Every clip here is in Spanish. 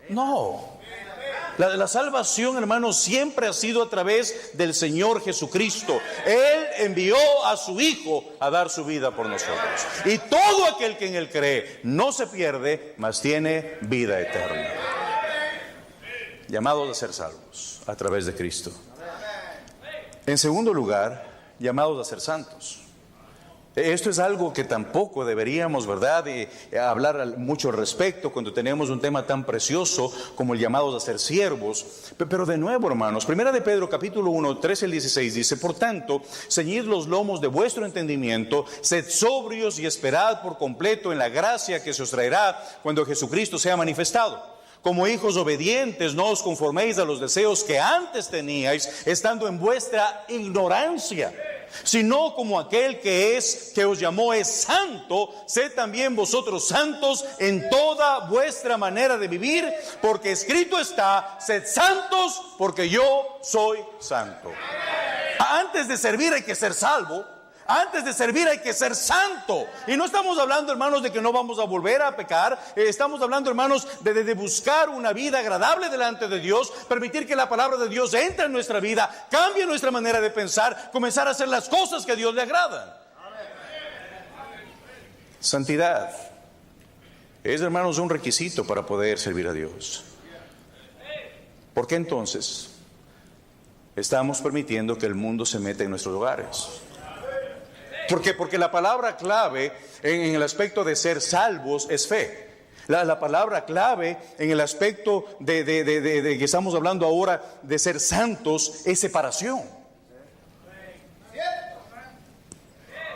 No. La salvación, hermanos, siempre ha sido a través del Señor Jesucristo. Él envió a su Hijo a dar su vida por nosotros. Y todo aquel que en Él cree no se pierde, mas tiene vida eterna. Llamados a ser salvos a través de Cristo. En segundo lugar, llamados a ser santos. Esto es algo que tampoco deberíamos, ¿verdad?, hablar mucho al respecto cuando tenemos un tema tan precioso como el llamado a ser siervos. Pero de nuevo, hermanos, primera de Pedro capítulo 1, 13 al 16 dice: por tanto, ceñid los lomos de vuestro entendimiento, sed sobrios y esperad por completo en la gracia que se os traerá cuando Jesucristo sea manifestado. Como hijos obedientes, no os conforméis a los deseos que antes teníais, estando en vuestra ignorancia, sino como aquel que os llamó es santo, sed también vosotros santos en toda vuestra manera de vivir, porque escrito está: sed santos, porque yo soy santo. Antes de servir hay que ser salvo. Antes de servir hay que ser santo. Y no estamos hablando, hermanos, de que no vamos a volver a pecar. Estamos hablando, hermanos, de buscar una vida agradable delante de Dios, permitir que la palabra de Dios entre en nuestra vida, cambie nuestra manera de pensar, comenzar a hacer las cosas que a Dios le agradan. Santidad es, hermanos, un requisito para poder servir a Dios. ¿Por qué entonces estamos permitiendo que el mundo se meta en nuestros hogares? Porque la palabra clave en el aspecto de ser salvos es fe. La palabra clave en el aspecto de que estamos hablando ahora de ser santos es separación.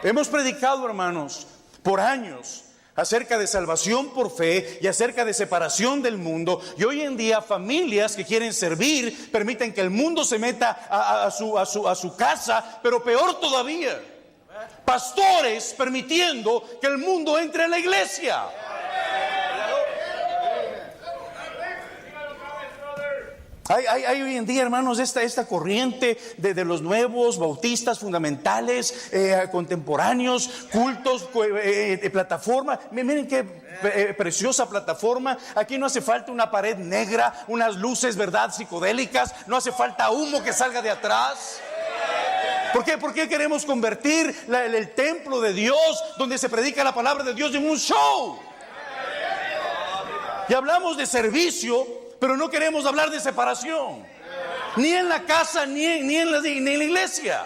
Hemos predicado, hermanos, por años acerca de salvación por fe y acerca de separación del mundo. Y hoy en día familias que quieren servir permiten que el mundo se meta a su casa, pero peor todavía, pastores permitiendo que el mundo entre en la iglesia. Hay hoy en día, hermanos, esta corriente de los nuevos bautistas fundamentales, contemporáneos, cultos, plataforma. Miren qué preciosa plataforma. Aquí no hace falta una pared negra, unas luces, ¿verdad?, psicodélicas. No hace falta humo que salga de atrás. ¿Por qué? ¿Por qué queremos convertir el templo de Dios, donde se predica la palabra de Dios, en un show? Y hablamos de servicio, pero no queremos hablar de separación, ni en la casa, ni en la iglesia.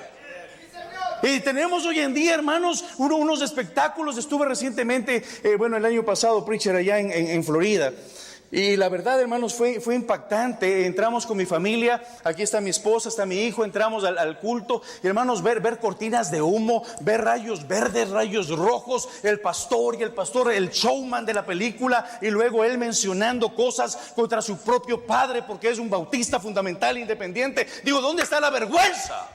Y tenemos hoy en día, hermanos, unos espectáculos. Estuve recientemente, el año pasado, preacher, allá en Florida. Y la verdad, hermanos, fue impactante. Entramos con mi familia, aquí está mi esposa, está mi hijo, entramos al culto. Y hermanos, ver cortinas de humo, ver rayos verdes, rayos rojos, el pastor, el showman de la película, y luego él mencionando cosas contra su propio padre porque es un bautista fundamental independiente. Digo, ¿dónde está la vergüenza?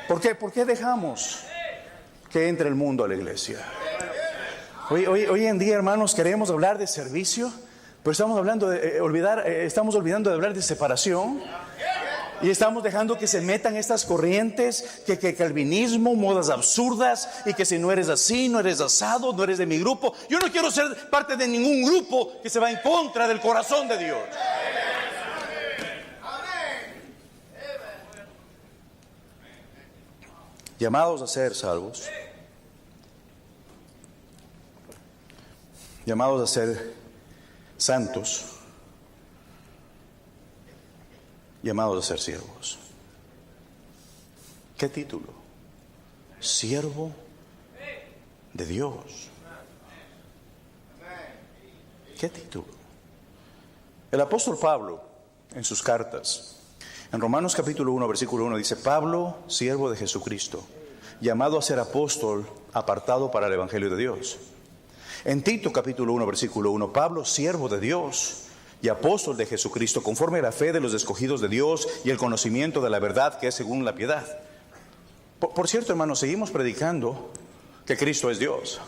¿Por qué? ¿Por qué dejamos que entre el mundo a la iglesia? Hoy en día, hermanos, queremos hablar de servicio, pero estamos olvidando de hablar de separación. Y estamos dejando que se metan estas corrientes, que calvinismo, modas absurdas, y que si no eres así, no eres asado, no eres de mi grupo. Yo no quiero ser parte de ningún grupo que se va en contra del corazón de Dios. Llamados a ser salvos, llamados a ser santos, llamados a ser siervos. ¿Qué título? Siervo de Dios. ¿Qué título? El apóstol Pablo, en sus cartas, en Romanos capítulo 1, versículo 1, dice: Pablo, siervo de Jesucristo, llamado a ser apóstol, apartado para el evangelio de Dios. En Tito capítulo 1, versículo 1, Pablo, siervo de Dios y apóstol de Jesucristo, conforme a la fe de los escogidos de Dios y el conocimiento de la verdad que es según la piedad. Por cierto, hermanos, seguimos predicando que Cristo es Dios.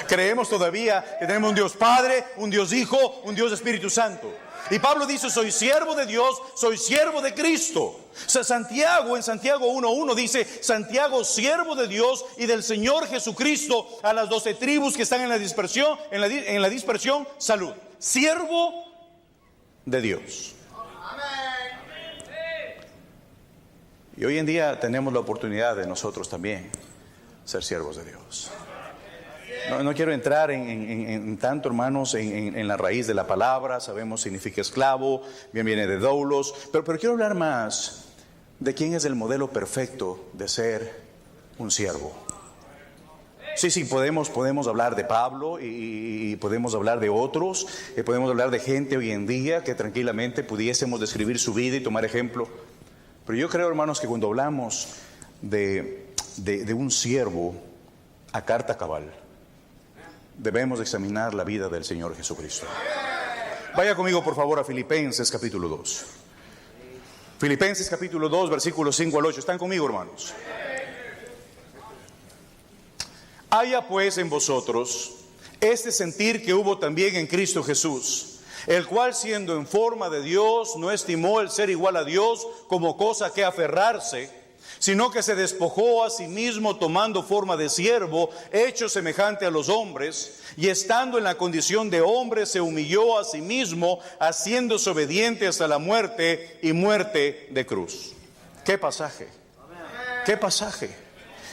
Creemos todavía que tenemos un Dios Padre, un Dios Hijo, un Dios Espíritu Santo. Y Pablo dice, soy siervo de Dios, soy siervo de Cristo. O sea, Santiago, en Santiago 1:1 dice, Santiago, siervo de Dios y del Señor Jesucristo, a las 12 tribus que están en la dispersión, salud. Siervo de Dios. Y hoy en día tenemos la oportunidad de nosotros también ser siervos de Dios. No quiero entrar en tanto, hermanos, en la raíz de la palabra. Sabemos significa esclavo, bien viene de doulos, pero quiero hablar más de quién es el modelo perfecto de ser un siervo. Sí, podemos hablar de Pablo y podemos hablar de otros, podemos hablar de gente hoy en día que tranquilamente pudiésemos describir su vida y tomar ejemplo. Pero yo creo, hermanos, que cuando hablamos de un siervo a carta cabal, debemos examinar la vida del Señor Jesucristo. Vaya conmigo, por favor, a Filipenses capítulo 2. Filipenses capítulo 2, versículos 5 al 8. ¿Están conmigo, hermanos? Haya pues en vosotros este sentir que hubo también en Cristo Jesús, el cual, siendo en forma de Dios, no estimó el ser igual a Dios como cosa que aferrarse, sino que se despojó a sí mismo, tomando forma de siervo, hecho semejante a los hombres, y estando en la condición de hombre, se humilló a sí mismo, haciéndose obediente hasta la muerte, y muerte de cruz. ¿Qué pasaje? ¿Qué pasaje?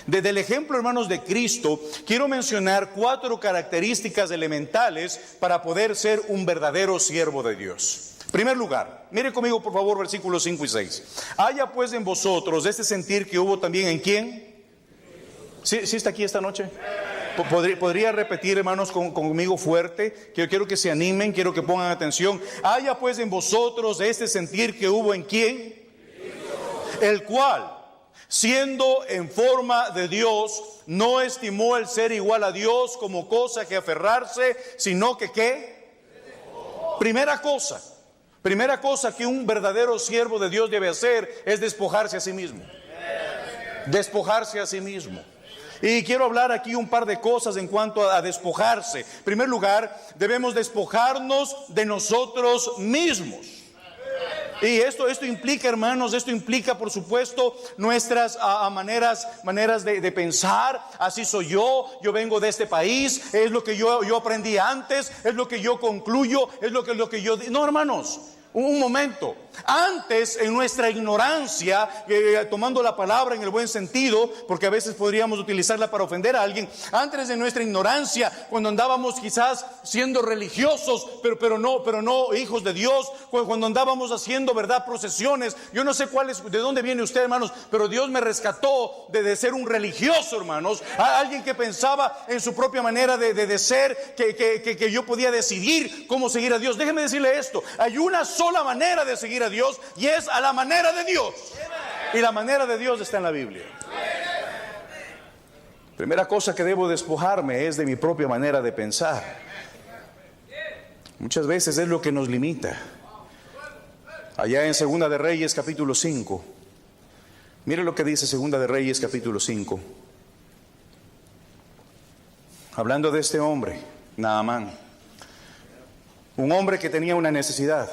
Desde el ejemplo, hermanos, de Cristo, quiero mencionar 4 características elementales para poder ser un verdadero siervo de Dios. En primer lugar, mire conmigo, por favor, versículos 5 y 6. Haya pues en vosotros este sentir que hubo también en ¿quién? ¿Sí está aquí esta noche? ¿Podría repetir, hermanos, conmigo fuerte? Quiero que se animen, quiero que pongan atención. Haya pues en vosotros este sentir que hubo en ¿quién? El cual, siendo en forma de Dios, no estimó el ser igual a Dios como cosa que aferrarse, sino que ¿qué? Primera cosa que un verdadero siervo de Dios debe hacer es despojarse a sí mismo. Despojarse a sí mismo. Y quiero hablar aquí un par de cosas en cuanto a despojarse. En primer lugar, debemos despojarnos de nosotros mismos. Y esto implica, hermanos, por supuesto, nuestras maneras de pensar. Así soy yo vengo de este país, es lo que yo aprendí antes, es lo que yo concluyo, es lo que yo... No, hermanos, un momento. Antes, en nuestra ignorancia, tomando la palabra en el buen sentido, porque a veces podríamos utilizarla para ofender a alguien. Antes de nuestra ignorancia, cuando andábamos quizás siendo religiosos, pero no hijos de Dios, cuando andábamos haciendo, verdad, procesiones. Yo no sé de dónde viene usted, hermanos, pero Dios me rescató de ser un religioso, hermanos. A alguien que pensaba en su propia manera de ser, que yo podía decidir cómo seguir a Dios. Déjeme decirle esto: hay una sola manera de seguir a Dios, y es a la manera de Dios. Y la manera de Dios está en la Biblia. Primera cosa que debo despojarme es de mi propia manera de pensar. Muchas veces es lo que nos limita. Allá en Segunda de Reyes capítulo 5, mire lo que dice Segunda de Reyes capítulo 5, hablando de este hombre, Naamán, un hombre que tenía una necesidad.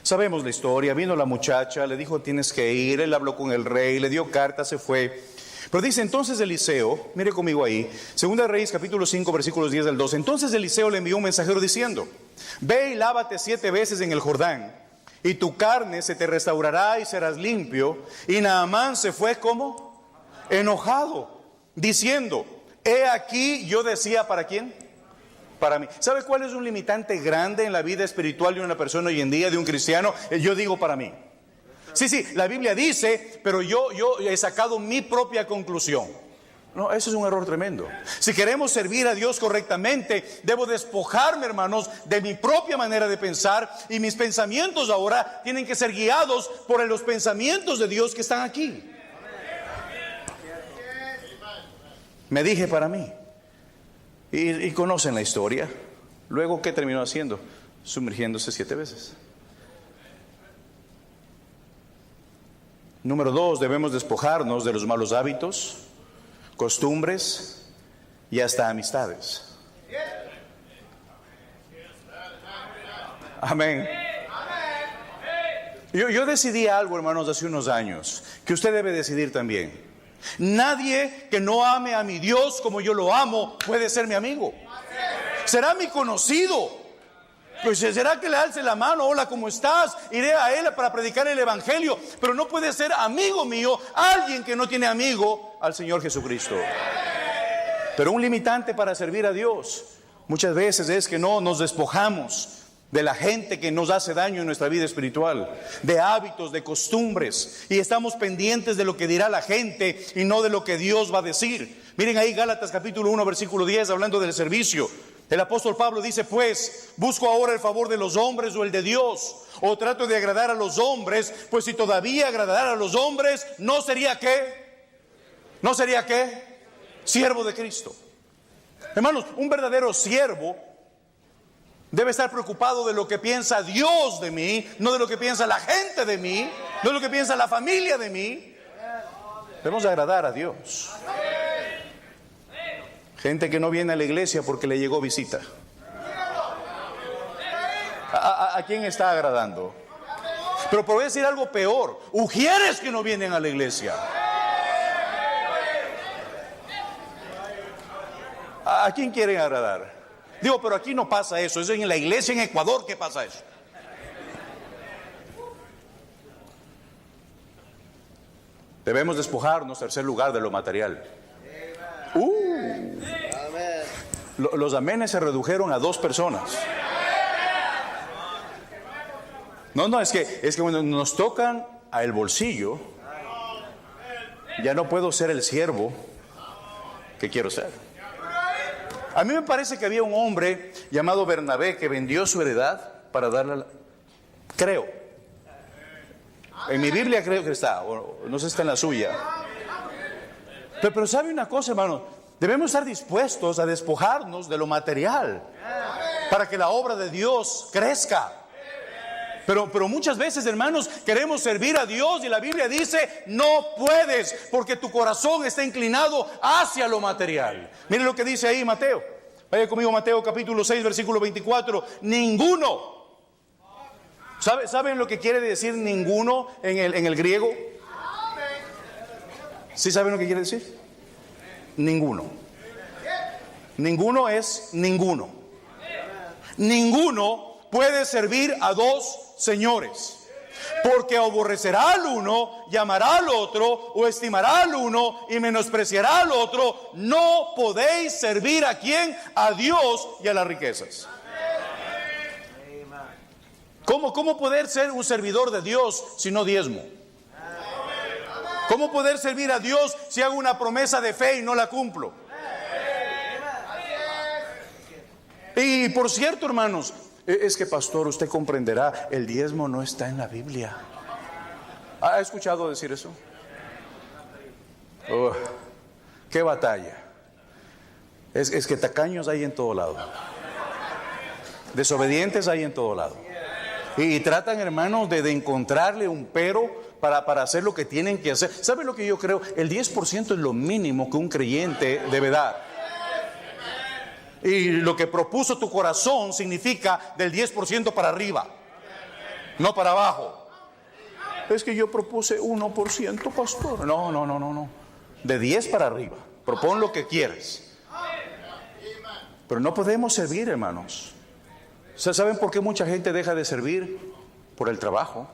Sabemos la historia. Vino la muchacha, le dijo tienes que ir, él habló con el rey, le dio carta, se fue. Pero dice entonces Eliseo, mire conmigo ahí, Segunda de Reyes capítulo 5 versículos 10 al 12. Entonces Eliseo le envió un mensajero diciendo: ve y lávate 7 veces en el Jordán, y tu carne se te restaurará y serás limpio. Y Naamán se fue como enojado, diciendo: he aquí, yo decía, ¿para quién? Para mí. ¿Sabe cuál es un limitante grande en la vida espiritual de una persona hoy en día, de un cristiano? Yo digo para mí. Sí, la Biblia dice, pero yo he sacado mi propia conclusión. No, eso es un error tremendo. Si queremos servir a Dios correctamente, debo despojarme, hermanos, de mi propia manera de pensar, y mis pensamientos ahora tienen que ser guiados por los pensamientos de Dios que están aquí. Me dije para mí. Y conocen la historia. Luego, ¿qué terminó haciendo? Sumergiéndose 7 veces. Número 2, debemos despojarnos de los malos hábitos, costumbres y hasta amistades. Amén. Yo decidí algo, hermanos, hace unos años, que usted debe decidir también. Nadie que no ame a mi Dios como yo lo amo puede ser mi amigo. Será mi conocido. Pues será que le alce la mano, hola, ¿cómo estás? Iré a él para predicar el evangelio, pero no puede ser amigo mío alguien que no tiene amigo al Señor Jesucristo. Pero un limitante para servir a Dios muchas veces es que no nos despojamos de la gente que nos hace daño en nuestra vida espiritual, de hábitos, de costumbres, y estamos pendientes de lo que dirá la gente y no de lo que Dios va a decir. Miren ahí Gálatas capítulo 1 versículo 10, hablando del servicio. El apóstol Pablo dice: pues, ¿busco ahora el favor de los hombres o el de Dios? ¿O trato de agradar a los hombres? Pues si todavía agradara a los hombres, ¿no sería qué? ¿No sería qué? Siervo de Cristo. Hermanos, un verdadero siervo debe estar preocupado de lo que piensa Dios de mí, no de lo que piensa la gente de mí, no de lo que piensa la familia de mí. Debemos agradar a Dios. Gente que no viene a la iglesia porque le llegó visita. ¿A quién está agradando? Pero por decir algo peor, ujieres que no vienen a la iglesia. ¿A quién quieren agradar? Digo, pero aquí no pasa eso. Es en la iglesia en Ecuador que pasa eso. Debemos despojarnos, en tercer lugar, de lo material. Los amenes se redujeron a 2 personas. No, es que cuando nos tocan a el bolsillo, ya no puedo ser el siervo que quiero ser. A mí me parece que había un hombre llamado Bernabé que vendió su heredad para darle creo. En mi Biblia creo que está, o no sé si está en la suya. Pero ¿sabe una cosa, hermano? Debemos estar dispuestos a despojarnos de lo material para que la obra de Dios crezca. Pero muchas veces, hermanos, queremos servir a Dios y la Biblia dice: no puedes, porque tu corazón está inclinado hacia lo material. Miren lo que dice ahí Mateo. Vaya conmigo, Mateo capítulo 6 versículo 24. Ninguno. ¿Saben lo que quiere decir ninguno en el griego? ¿Sí saben lo que quiere decir? Ninguno. Ninguno es ninguno. Ninguno puede servir a 2 señores, porque aborrecerá al uno, llamará al otro, o estimará al uno y menospreciará al otro. No podéis servir ¿a quién? A Dios y a las riquezas. ¿Cómo poder ser un servidor de Dios si no diezmo? ¿Cómo poder servir a Dios si hago una promesa de fe y no la cumplo? Y por cierto, hermanos, es que pastor, usted comprenderá, el diezmo no está en la Biblia. ¿Ha escuchado decir eso? ¡Qué batalla! Es que tacaños hay en todo lado. Desobedientes hay en todo lado. Y tratan, hermanos, de encontrarle un pero para hacer lo que tienen que hacer. ¿Sabe lo que yo creo? El 10% es lo mínimo que un creyente debe dar. Y lo que propuso tu corazón significa del 10% para arriba, no para abajo. Es que yo propuse 1%, pastor. No. De 10 para arriba. Propon lo que quieras. Pero no podemos servir, hermanos. ¿Saben por qué mucha gente deja de servir? Por el trabajo.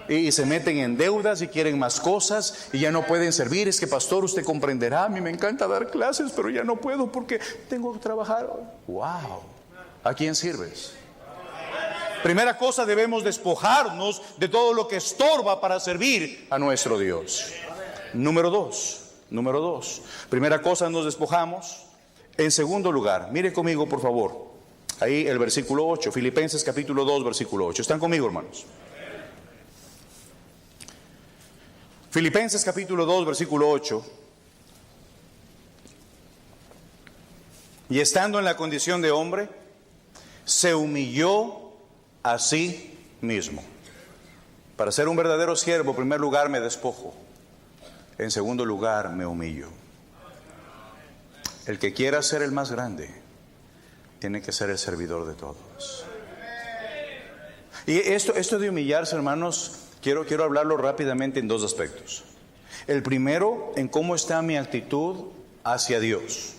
Y se meten en deudas y quieren más cosas y ya no pueden servir. Es que pastor, usted comprenderá, a mí me encanta dar clases, pero ya no puedo porque tengo que trabajar. Wow, ¿a quién sirves? Primera cosa, debemos despojarnos de todo lo que estorba para servir a nuestro Dios. Número dos. Primera cosa, nos despojamos. En segundo lugar, mire conmigo por favor, ahí el versículo 8, Filipenses capítulo 2, versículo 8. ¿Están conmigo, hermanos? Filipenses capítulo 2, versículo 8. Y estando en la condición de hombre, se humilló a sí mismo. Para ser un verdadero siervo, en primer lugar me despojo. En segundo lugar me humillo. El que quiera ser el más grande, tiene que ser el servidor de todos. Y esto de humillarse, hermanos, quiero hablarlo rápidamente en dos aspectos. El primero, en cómo está mi actitud hacia Dios.